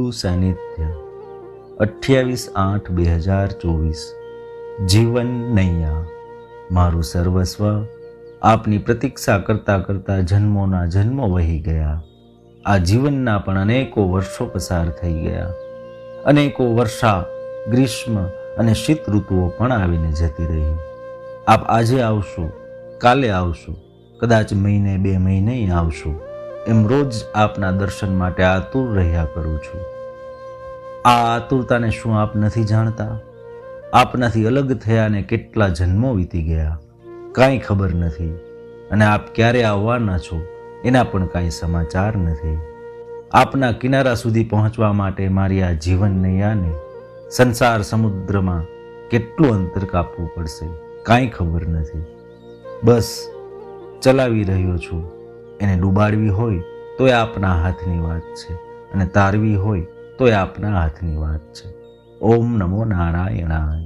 ગુરુ સાનિધ્ય 28/8/2024 જીવન નૈયા મારું સર્વસ્વ આપની પ્રતીક્ષા કરતા કરતા જન્મોના જન્મો વહી ગયા। આ જીવનના પણ અનેકો વર્ષો પસાર થઈ ગયા। અનેકો વર્ષા ગ્રીષ્મ અને શીત ઋતુઓ પણ આવીને જતી રહી। આપ આજે આવશો, કાલે આવશો, કદાચ મહિને 2 મહિને આવશો, એમ રોજ આપના દર્શન માટે આતુર રહ્યા કરું છું। આ આતુરતાને શું આપ નથી જાણતા? આપનાથી અલગ થયાને કેટલા જન્મો વીતી ગયા, કાંઈ ખબર નથી। અને આપ ક્યારે આવવાના છો એના પણ કાંઈ સમાચાર નથી। આપના કિનારા સુધી પહોંચવા માટે મારી આ જીવન નૈયાને સંસાર સમુદ્રમાં કેટલું અંતર કાપવું પડશે કાંઈ ખબર નથી। બસ ચલાવી રહ્યો છું। એને ડૂબાડવી હોય તોય આપના હાથની વાત છે, અને તારવી હોય તોય આપના હાથની વાત છે। ઓમ નમો નારાયણાય।